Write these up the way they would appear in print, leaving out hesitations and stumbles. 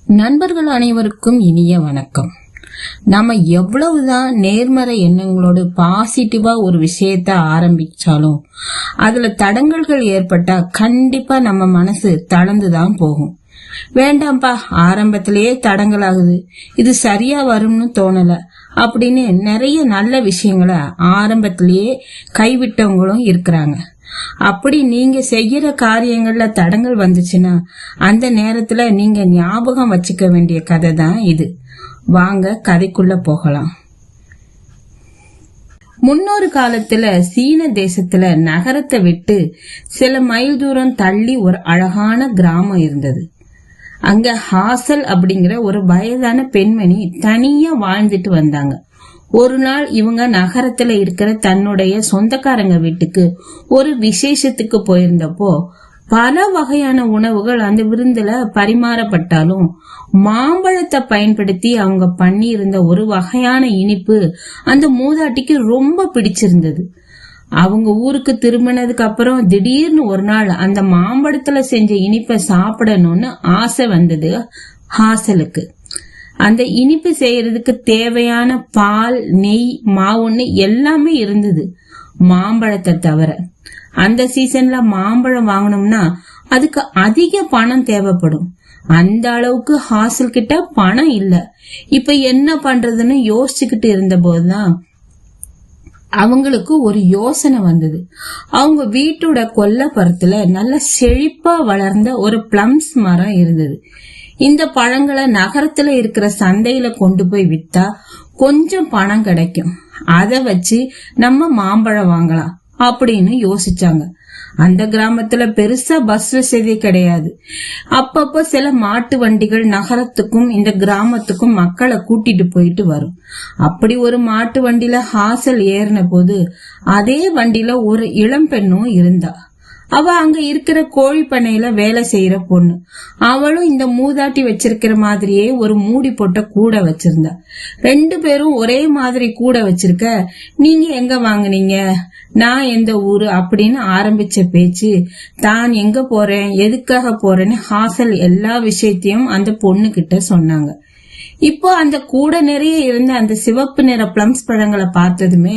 நண்பர்கள் அனைவருக்கும் இனிய வணக்கம். நம்ம எவ்வளவுதான் நேர்மறை எண்ணங்களோடு பாசிட்டிவா ஒரு விஷயத்த ஆரம்பிச்சாலும் அதுல தடங்கல்கள் ஏற்பட்டா கண்டிப்பா நம்ம மனசு தளர்ந்துதான் போகும். வேண்டாம்பா, ஆரம்பத்திலேயே தடங்கல் ஆகுது, இது சரியா வரும்னு தோணல அப்படின்னு நிறைய நல்ல விஷயங்களை ஆரம்பத்திலேயே கைவிட்டவங்களும் இருக்கிறாங்க. அப்படி நீங்க செய்யற காரியங்கள்ல தடங்கள் வந்துச்சுன்னா அந்த நேரத்துல நீங்க ஞாபகம் வச்சுக்க வேண்டிய கதை தான் இது. வாங்க கதைக்குள்ள போகலாம். முன்னொரு காலத்துல சீன தேசத்துல நகரத்தை விட்டு சில மைல் தூரம் தள்ளி ஒரு அழகான கிராமம் இருந்தது. அங்க ஹாசல் அப்படிங்கிற ஒரு வயதான பெண்மணி தனியா வாழ்ந்துட்டு வந்தாங்க. ஒரு நாள் இவங்க நகரத்துல இருக்கிற தன்னுடைய சொந்தக்காரங்க வீட்டுக்கு ஒரு விசேஷத்துக்கு போயிருந்தப்போ பல வகையான உணவுகள் அந்த விருந்துல பரிமாறப்பட்டாலும் மாம்பழத்தை பயன்படுத்தி அவங்க பண்ணி இருந்த ஒரு வகையான இனிப்பு அந்த மூதாட்டிக்கு ரொம்ப பிடிச்சிருந்தது. அவங்க ஊருக்கு திரும்பினதுக்கு அப்புறம் திடீர்னு ஒரு நாள் அந்த மாம்பழத்துல செஞ்ச இனிப்பை சாப்பிடணும்னு ஆசை வந்தது ஹாசலுக்கு. அந்த இனிப்பு செய்யறதுக்கு தேவையான பால், நெய், மாவுன்னு எல்லாமே இருந்தது மாம்பழத்தை தவிர. அந்த சீசன்ல மாம்பழம் வாங்கணும்னா அதுக்கு அதிக பணம் தேவைப்படும். அந்த அளவுக்கு ஹாசல் கிட்ட பணம் இல்ல. இப்ப என்ன பண்றதுன்னு யோசிச்சுக்கிட்டு இருந்த போதுதான் அவங்களுக்கு ஒரு யோசனை வந்தது. அவங்க வீட்டோட கொல்லைப்புறத்துல நல்ல செழிப்பா வளர்ந்த ஒரு பிளம்ஸ் மரம் இருந்தது. இந்த பழங்களை நகரத்துல இருக்கிற சந்தையில கொண்டு போய் வித்தா கொஞ்சம் பணம் கிடைக்கும், அத வச்சு நம்ம மாம்பழம் வாங்கலாம் அப்படின்னு யோசிச்சாங்க. அந்த கிராமத்துல பெருசா பஸ் வசதி கிடையாது. அப்பப்ப சில மாட்டு வண்டிகள் நகரத்துக்கும் இந்த கிராமத்துக்கும் மக்களை கூட்டிட்டு போயிட்டு வரும். அப்படி ஒரு மாட்டு வண்டியில ஹாசல் ஏறின போது அதே வண்டியில ஒரு இளம் பெண்ணும் இருந்தா. அவ அங்க இருக்கிற கோழி பண்ணையில வேலை செய்யற பொண்ணு. அவளும் இந்த மூதாட்டி வச்சிருக்கிற மாதிரியே ஒரு மூடி போட்ட கூடை வச்சிருந்தா. ரெண்டு பேரும் ஒரே மாதிரி கூடை வச்சிருக்க, நீங்க எங்க வாங்குனீங்க, நான் எந்த ஊரு அப்படின்னு ஆரம்பிச்ச பேச்சு தான் எங்க போறேன், எதுக்காக போறேன்னு ஹாசல் எல்லா விஷயத்தையும் அந்த பொண்ணு கிட்ட சொன்னாங்க. இப்போ அந்த கூடை நிறைய இருந்த அந்த சிவப்பு நிற பிளம்ஸ் பழங்களை பார்த்ததுமே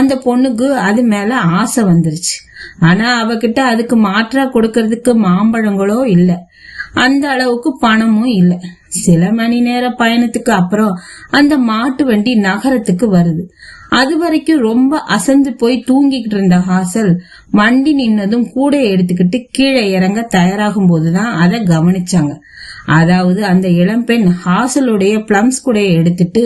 அந்த பொண்ணுக்கு அது மேல ஆசை வந்துருச்சு. ஆனா அவகிட்ட அதுக்கு மாற்றா கொடுக்கறதுக்கு மாம்பழங்களோ இல்ல, அந்த அளவுக்கு பணமும் இல்ல. சில மணி நேர பயணத்துக்கு அப்புறம் அந்த மாட்டு வண்டி நகரத்துக்கு வருது. அது வரைக்கும் ரொம்ப அசந்து போய் தூங்கிக்கிட்டு இருந்த ஹாசல் வண்டி நின்னதும் கூடையை எடுத்துக்கிட்டு கீழே இறங்க தயாராகும் போதுதான் அதை கவனிச்சாங்க. அதாவது அந்த இளம்பெண் ஹாசலுடைய பிளம்ஸ் கூடைய எடுத்துட்டு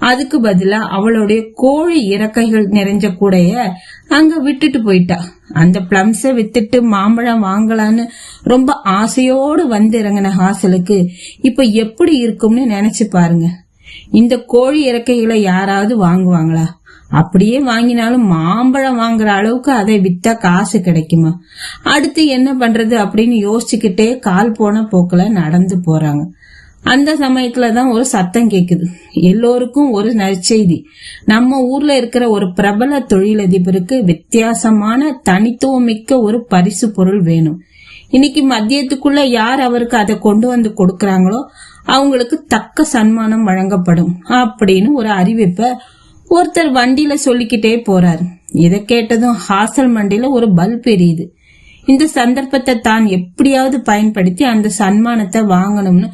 அதுக்கு பதிலா அவளுடைய கோழி இறக்கைகள் நிறைஞ்ச கூடைய அங்க விட்டுட்டு போயிட்டா. அந்த பிளம்ஸ வித்துட்டு மாம்பழம் வாங்கலான்னு ரொம்ப ஆசையோடு வந்து இறங்கின ஹாசலுக்கு இப்ப எப்படி இருக்கும்னு நினைச்சு பாருங்க. இந்த கோழி இறக்கைகளை யாராவது வாங்குவாங்களா? அப்படியே வாங்கினாலும் மாம்பழம் வாங்குற அளவுக்கு அதை வித்தா காசு கிடைக்குமா? அடுத்து என்ன பண்றது அப்படின்னு யோசிச்சுக்கிட்டே கால் போன போக்குல நடந்து போறாங்க. அந்த சமயத்துலதான் ஒரு சத்தம் கேக்குது. எல்லோருக்கும் ஒரு நற்செய்தி. நம்ம ஊர்ல இருக்கிற ஒரு பிரபல தொழிலதிபருக்கு வித்தியாசமான தனித்துவமிக்க ஒரு பரிசு பொருள் வேணும். இன்னைக்கு மதியத்துக்குள்ள யார் அவருக்கு அதை கொண்டு வந்து கொடுக்கறாங்களோ அவங்களுக்கு தக்க சன்மானம் வழங்கப்படும் அப்படின்னு ஒரு அறிவிப்பை ஒருத்தர் வண்டியில சொல்லிக்கிட்டே போறாரு. இதை கேட்டதும் ஹாசல் மண்டியில ஒரு பல்ப் எரியுது. இந்த சந்தர்ப்பத்தை தான் எப்படியாவது பயன்படுத்தி அந்த சன்மானத்தை வாங்கணும்னு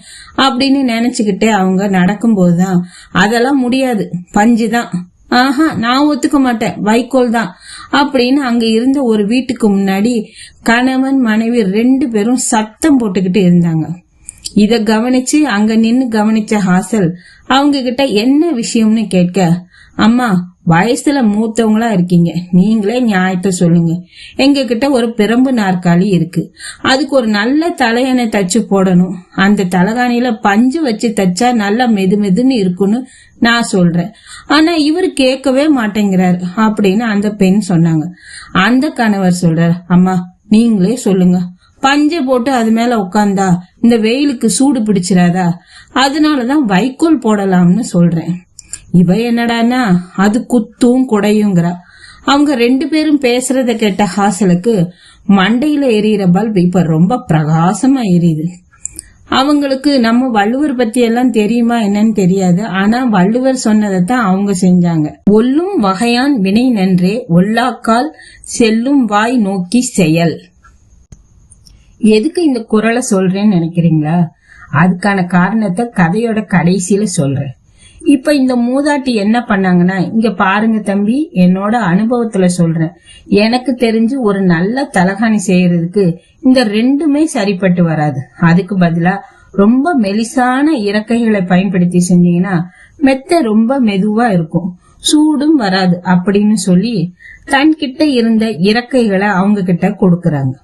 அப்படின்னு நினைச்சுக்கிட்டே அவங்க நடக்கும் போதுதான் அதெல்லாம் முடியாது, பஞ்சுதான், ஆஹா நான் ஒத்துக்க மாட்டேன், வைக்கோல் தான் அப்படின்னு அங்க இருந்த ஒரு வீட்டுக்கு முன்னாடி கணவன் மனைவி ரெண்டு பேரும் சத்தம் போட்டுக்கிட்டு இருந்தாங்க. இத கவனிச்சு அங்க நின்னு கவனிச்ச ஹாசல் அவங்க கிட்ட என்ன விஷயம்னு கேட்க, அம்மா வயசுல மூத்தவங்களா இருக்கீங்க, நீங்களே நியாயத்தை சொல்லுங்க. எங்க கிட்ட ஒரு பிரம்பு நாற்காலி இருக்கு, அதுக்கு ஒரு நல்ல தலையணை தச்சு போடணும். அந்த தலகாணியில பஞ்சு வச்சு தச்சா நல்லா மெது மெதுன்னு இருக்குன்னு நான் சொல்றேன். ஆனா இவரு கேட்கவே மாட்டேங்கிறாரு அப்படின்னு அந்த பெண் சொன்னாங்க. அந்த கணவர் சொல்றாரு, அம்மா நீங்களே சொல்லுங்க, பஞ்சை போட்டு அது மேல உட்கார்ந்தா இந்த வெயிலுக்கு சூடு பிடிச்சிடாதா? அதனாலதான் வைக்கோல் போடலாம்னு சொல்றேன். இவ என்னடானா அது குத்தும் குடையுங்கிறா. அவங்க ரெண்டு பேரும் பேசுறத கேட்ட ஹாசலுக்கு மண்டையில எரியிற பல்ப் இப்ப ரொம்ப பிரகாசமா எரியுது. அவங்களுக்கு நம்ம வள்ளுவர் பத்தி எல்லாம் தெரியுமா என்னன்னு தெரியாது. ஆனா வள்ளுவர் சொன்னதைத்தான் அவங்க செஞ்சாங்க. ஒல்லும் வகையான் வினை நன்றே, ஒல்லாக்கால் செல்லும் வாய் நோக்கி செயல். எதுக்கு இந்த குறளை சொல்றேன்னு நினைக்கிறீங்களா? அதுக்கான காரணத்தை கதையோட கடைசியில சொல்றேன். இப்ப இந்த மூதாட்டி என்ன பண்ணாங்கன்னா, இங்க பாருங்க தம்பி, என்னோட அனுபவத்துல சொல்றேன். எனக்கு தெரிஞ்சு ஒரு நல்ல தலகாணி செய்யறதுக்கு இந்த ரெண்டுமே சரிப்பட்டு வராது. அதுக்கு பதிலா ரொம்ப மெலிசான இறக்கைகளை பயன்படுத்தி செஞ்சீங்கன்னா மெத்த ரொம்ப மெதுவா இருக்கும், சூடும் வராது அப்படின்னு சொல்லி தன்கிட்ட இருந்த இறக்கைகளை அவங்க கிட்ட கொடுக்கறாங்க.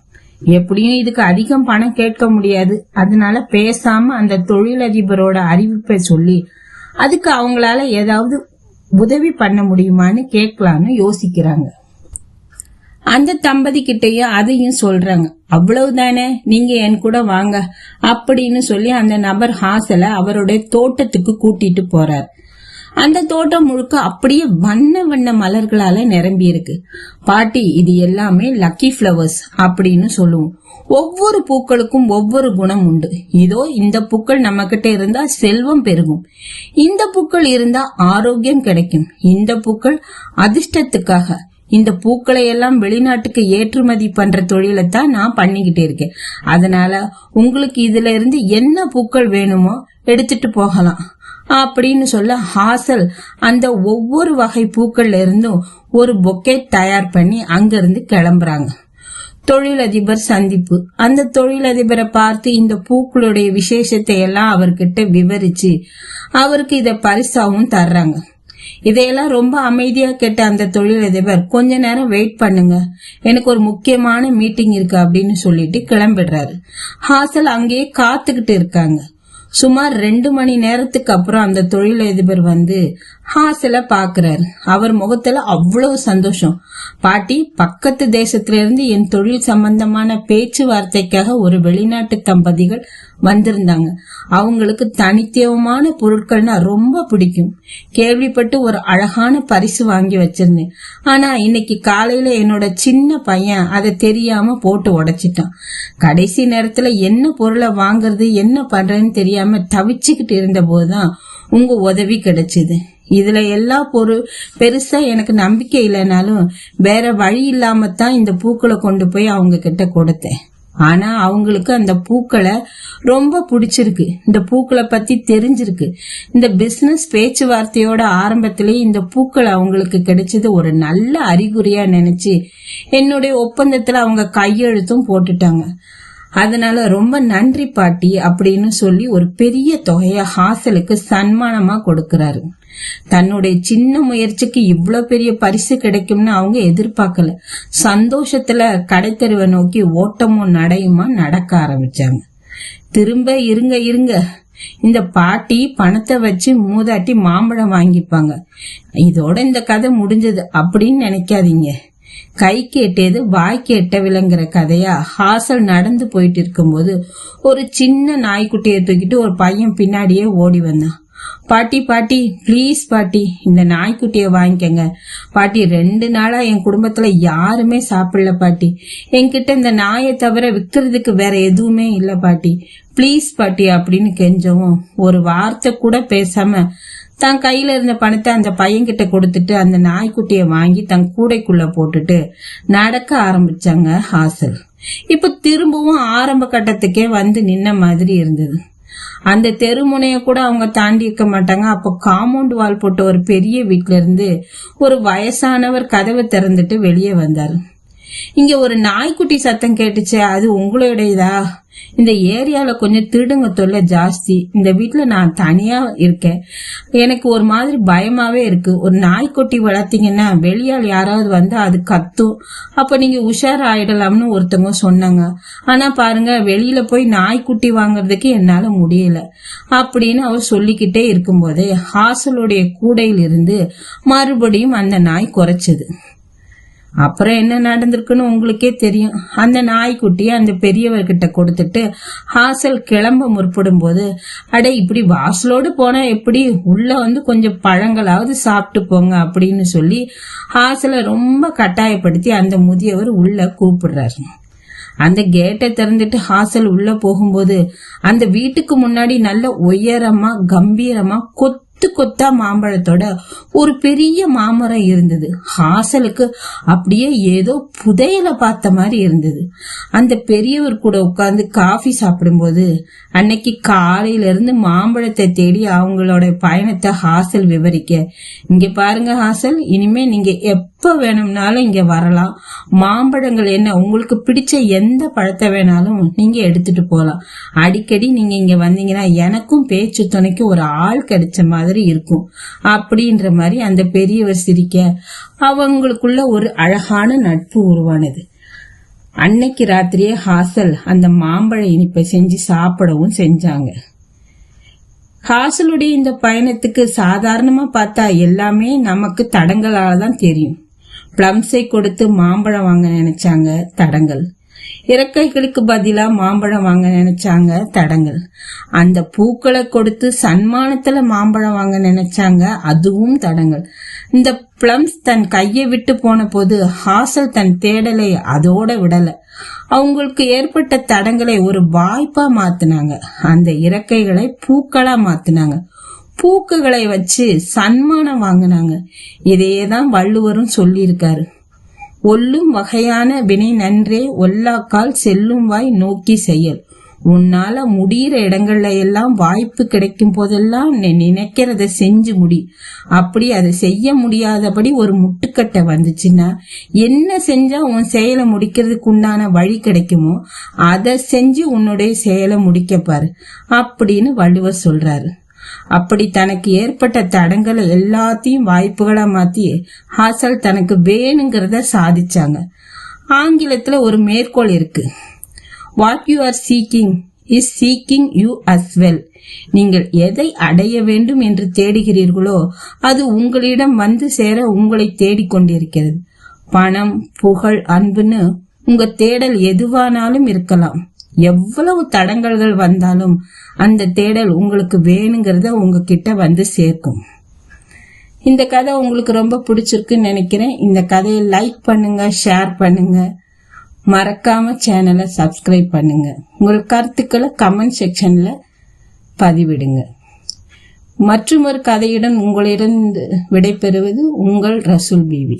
எப்படியும் இதுக்கு அதிகம் பணம் கேட்க முடியாது. அதனால பேசாம அந்த தொழிலதிபரோட அறிவிப்பை சொல்லி அதுக்கு அவங்களால ஏதாவது உதவி பண்ண முடியுமான்னு கேட்கலான்னு யோசிக்கிறாங்க. அந்த தம்பதி கிட்டையும் அதையும் சொல்றாங்க. அவ்வளவுதானே, நீங்க என் கூட வாங்க அப்படின்னு சொல்லி அந்த நபர் ஹாசலை அவருடைய தோட்டத்துக்கு கூட்டிட்டு போறார். அந்த தோட்டம் முழுக்க அப்படியே வண்ண வண்ண மலர்களால நிரம்பி இருக்கு. பாட்டி, இது எல்லாமே லக்கி பிளவர்ஸ் அப்படின்னு சொல்லுவோம். ஒவ்வொரு பூக்களுக்கும் ஒவ்வொரு குணம் உண்டு. இதோ இந்த பூக்கள் நம்ம கிட்ட இருந்தா செல்வம் பெருகும், இந்த பூக்கள் இருந்தா ஆரோக்கியம் கிடைக்கும், இந்த பூக்கள் அதிர்ஷ்டத்துக்காக. இந்த பூக்களை எல்லாம் வெளிநாட்டுக்கு ஏற்றுமதி பண்ற தொழிலைத்தான் நான் பண்ணிக்கிட்டே இருக்கேன். அதனால உங்களுக்கு இதுல இருந்து என்ன பூக்கள் வேணுமோ எடுத்துட்டு போகலாம் அப்படின்னு சொல்ல ஹாசல் அந்த ஒவ்வொரு வகை பூக்கள்ல இருந்தும் ஒரு பொக்கே தயார் பண்ணி அங்கிருந்து கிளம்புறாங்க. தொழிலதிபர் சந்திப்பு. அந்த தொழிலதிபரை பார்த்து இந்த பூக்களுடைய விசேஷத்தை எல்லாம் அவர்கிட்ட விவரிச்சு அவருக்கு இத பரிசாவும் தர்றாங்க. இதையெல்லாம் ரொம்ப அமைதியா கேட்ட அந்த தொழிலதிபர், கொஞ்ச நேரம் வெயிட் பண்ணுங்க, எனக்கு ஒரு முக்கியமான மீட்டிங் இருக்கு அப்படின்னு சொல்லிட்டு கிளம்பிடுறாரு. ஹாசல் அங்கேயே காத்துக்கிட்டு இருக்காங்க. சுமார் 2 மணி நேரத்துக்கு அப்புறம் அந்த தொழிலதிபர் வந்து ஹாசல பாக்குறாரு. அவர் முகத்துல அவ்வளவு சந்தோஷம். பாட்டி, பக்கத்து தேசத்துல இருந்து என் தொழில் சம்பந்தமான பேச்சுவார்த்தைக்காக ஒரு வெளிநாட்டு தம்பதிகள் வந்திருந்தாங்க. அவங்களுக்கு தனித்துவமான பொருட்கள்னா ரொம்ப பிடிக்கும். கேள்விப்பட்டு ஒரு அழகான பரிசு வாங்கி வச்சிருந்தேன். ஆனா இன்னைக்கு காலையில என்னோட சின்ன பையன் அதை தெரியாம போட்டு உடைச்சிட்டான். கடைசி நேரத்துல என்ன பொருளை வாங்குறது என்ன பண்றதுன்னு தெரியாம தவிச்சுக்கிட்டு இருந்த போதுதான் உங்க உதவி கிடைச்சது. இதுல எல்லா பெருசா எனக்கு நம்பிக்கை இல்லைனாலும் வேற வழி இல்லாமத்தான் இந்த பூக்களை கொண்டு போய் அவங்க கிட்ட கொடுத்தேன். ஆனா அவங்களுக்கு அந்த பூக்களை ரொம்ப பிடிச்சிருக்கு, இந்த பூக்களை பத்தி தெரிஞ்சிருக்கு. இந்த பிசினஸ் பேச்சுவார்த்தையோட ஆரம்பத்திலேயே இந்த பூக்கள் அவங்களுக்கு கிடைச்சது ஒரு நல்ல அறிகுறியா நினைச்சு என்னுடைய ஒப்பந்தத்துல அவங்க கையெழுத்தும் போட்டுட்டாங்க. அதனால ரொம்ப நன்றி பாட்டி அப்படின்னு சொல்லி ஒரு பெரிய தொகைய ஹாசலுக்கு சன்மானமா கொடுக்கறாரு. தன்னுடைய சின்ன முயற்சிக்கு இவ்வளவு பெரிய பரிசு கிடைக்கும்னு அவங்க எதிர்பார்க்கல. சந்தோஷத்துல கடைத்தெருவை நோக்கி ஓட்டமும் நடையுமா நடக்க ஆரம்பிச்சாங்க. திரும்ப இருங்க, இந்த பாட்டி பணத்தை வச்சு மூதாட்டி மாம்பழம் வாங்கிப்பாங்க, இதோட இந்த கதை முடிஞ்சது அப்படின்னு நினைக்காதீங்க. கை கேட்டது வாய்க்கு எட்டவில்லைங்கிற கதையா ஹாசல் நடந்து போயிட்டு இருக்கும்போது ஒரு சின்ன நாய்க்குட்டியை தூக்கிட்டு ஒரு பையன் பின்னாடியே ஓடி வந்தான். பாட்டி பாட்டி பிளீஸ் பாட்டி, இந்த நாய்க்குட்டிய வாங்கிக்கங்க பாட்டி, 2 நாளா என் குடும்பத்துல யாருமே சாப்பிடல பாட்டி, என்கிட்ட இந்த நாயை தவிர விக்கிறதுக்கு வேற எதுவுமே இல்ல பாட்டி, பிளீஸ் பாட்டி அப்படின்னு கெஞ்சவும் ஒரு வார்த்தை கூட பேசாம தன் கையில இருந்த பணத்தை அந்த பையன்கிட்ட கொடுத்துட்டு அந்த நாய்க்குட்டிய வாங்கி தன் கூடைக்குள்ள போட்டுட்டு நடக்க ஆரம்பிச்சாங்க ஹாசல். இப்ப திரும்பவும் ஆரம்ப கட்டத்துக்கே வந்து நின்ன மாதிரி இருந்தது. அந்த தெருமுனைய கூட அவங்க தாண்டி இருக்க மாட்டாங்க. அப்போ காம்பவுண்ட் வால் போட்ட ஒரு பெரிய வீட்டுல இருந்து ஒரு வயசானவர் கதவை திறந்துட்டு வெளியே வந்தாரு. இங்க ஒரு நாய்க்குட்டி சத்தம் கேட்டுச்சு, அது உங்களுடையதா? இந்த ஏரியால கொஞ்சம் திருடுங்க தொல்லை ஜாஸ்தி, இந்த வீட்டுல நான் தனியா இருக்கேன், எனக்கு ஒரு மாதிரி பயமாவே இருக்கு, ஒரு நாய்க்குட்டி வளர்த்தீங்கன்னா வெளியால் யாராவது வந்து அது கத்தும், அப்ப நீங்க உஷார் ஆயிடலாம்னு ஒருத்தவங்க சொன்னாங்க. ஆனா பாருங்க, வெளியில போய் நாய்க்குட்டி வாங்குறதுக்கு என்னால முடியல அப்படின்னு அவர் சொல்லிக்கிட்டே இருக்கும் போதே ஹாசலுடைய கூடையில் இருந்து மறுபடியும் அந்த நாய் குறைச்சது. அப்புறம் என்ன நடந்திருக்குன்னு உங்களுக்கே தெரியும். அந்த நாய்க்குட்டிய அந்த பெரியவர்கிட்ட கொடுத்துட்டு ஹாசல் கிளம்ப முற்படும் போது, அட இப்படி வாசலோடு போனா எப்படி, உள்ள வந்து கொஞ்சம் பழங்களாவது சாப்பிட்டு போங்க அப்படின்னு சொல்லி ஹாசலை ரொம்ப கட்டாயப்படுத்தி அந்த முதியவர் உள்ள கூப்பிடுறாரு. அந்த கேட்டை திறந்துட்டு ஹாசல் உள்ள போகும்போது அந்த வீட்டுக்கு முன்னாடி நல்ல உயரமா கம்பீரமா கொத்தா மாம்பழத்தோட ஒரு பெரிய மாமரம் இருந்தது. ஹாசலுக்கு அப்படியே ஏதோ புதையல பார்த்த மாதிரி இருந்தது. அந்த பெரியவர் கூட உட்கார்ந்து காஃபி சாப்பிடும்போது அன்னைக்கு காலையில இருந்து மாம்பழத்தை தேடி அவங்களோட பயணத்தை ஹாசல் விவரிக்க, இங்க பாருங்க ஹாசல், இனிமே நீங்க எப்ப வேணும்னாலும் இங்க வரலாம். மாம்பழங்கள் என்ன, உங்களுக்கு பிடிச்ச எந்த பழத்தை வேணாலும் நீங்க எடுத்துட்டு போலாம். அடிக்கடி நீங்க இங்க வந்தீங்கன்னா எனக்கும் பேச்சு துணைக்கு ஒரு ஆள் கிடைச்ச மாதிரி இருக்கும் அப்படின்ற மாதிரி அந்த பெரியவர் சிரிக்க அவங்களுக்குள்ள ஒரு அழகான நட்பு உருவானது. அன்னைக்கு ராத்திரியே ஹாசல் அந்த மாம்பழ இனிப்பை செஞ்சு சாப்பிடவும் செஞ்சாங்க. ஹாசலுடைய இந்த பயணத்துக்கு சாதாரணமா பார்த்தா எல்லாமே நமக்கு தடங்களாலதான் தெரியும். பிளம்ஸை கொடுத்து மாம்பழம் வாங்க நினைச்சாங்க, தடங்கள். இறக்கைகளுக்கு பதிலா மாம்பழம் வாங்க நினைச்சாங்க, தடங்கள். அந்த பூக்களை கொடுத்து சன்மானத்துல மாம்பழம் வாங்க நினைச்சாங்க, அதுவும் தடங்கள். இந்த பிளம்ஸ் தன் கையை விட்டு போன போது ஹாசல் தன் தேடலை அதோட விடல. அவங்களுக்கு ஏற்பட்ட தடங்களை ஒரு வாய்ப்பா மாத்தினாங்க. அந்த இறக்கைகளை பூக்களா மாத்தினாங்க. பூக்களை வச்சு சன்மானம் வாங்கினாங்க. இதையேதான் வள்ளுவரும் சொல்லியிருக்காரு. ஒல்லும் வகையான வினை நன்றே ஒல்லாக்கால் செல்லும் வாய் நோக்கி செயல். உன்னால முடிகிற இடங்கள்ல எல்லாம் வாய்ப்பு கிடைக்கும் போதெல்லாம் நினைக்கிறத செஞ்சு முடி. அப்படி அதை செய்ய முடியாதபடி ஒரு முட்டுக்கட்டை வந்துச்சுன்னா என்ன செஞ்சா உன் செயலை முடிக்கிறதுக்கு உண்டான வழி கிடைக்குமோ அதை செஞ்சு உன்னுடைய செயலை முடிக்க பாரு அப்படின்னு வள்ளுவர் சொல்றாரு. அப்படி தனக்கு ஏற்பட்ட தடங்களை எல்லாத்தையும் வாய்ப்புகளா மாத்தி ஹாசல் தனக்கு வேணுங்கிறத சாதிச்சாங்க. ஆங்கிலத்துல ஒரு மேற்கோள் இருக்கு, what you are seeking is seeking you as well. நீங்கள் எதை அடைய வேண்டும் என்று தேடுகிறீர்களோ அது உங்களிடம் வந்து சேர உங்களை தேடிக்கொண்டிருக்கிறது. பணம், புகழ், அன்புன்னு உங்க தேடல் எதுவானாலும் இருக்கலாம். எவ்வளவு தடங்கல்கள் வந்தாலும் அந்த தேடல் உங்களுக்கு வேணுங்கிறத உங்ககிட்ட வந்து சேர்க்கும். இந்த கதை உங்களுக்கு ரொம்ப பிடிச்சிருக்குன்னு நினைக்கிறேன். இந்த கதையை லைக் பண்ணுங்க, ஷேர் பண்ணுங்க, மறக்காம சேனலை சப்ஸ்கிரைப் பண்ணுங்க. உங்கள் கருத்துக்களை கமெண்ட் செக்ஷன்ல பதிவிடுங்க. மற்றும் ஒரு கதையுடன் உங்களிடம் விடைபெறுவது உங்கள் ரசூல் பிவி.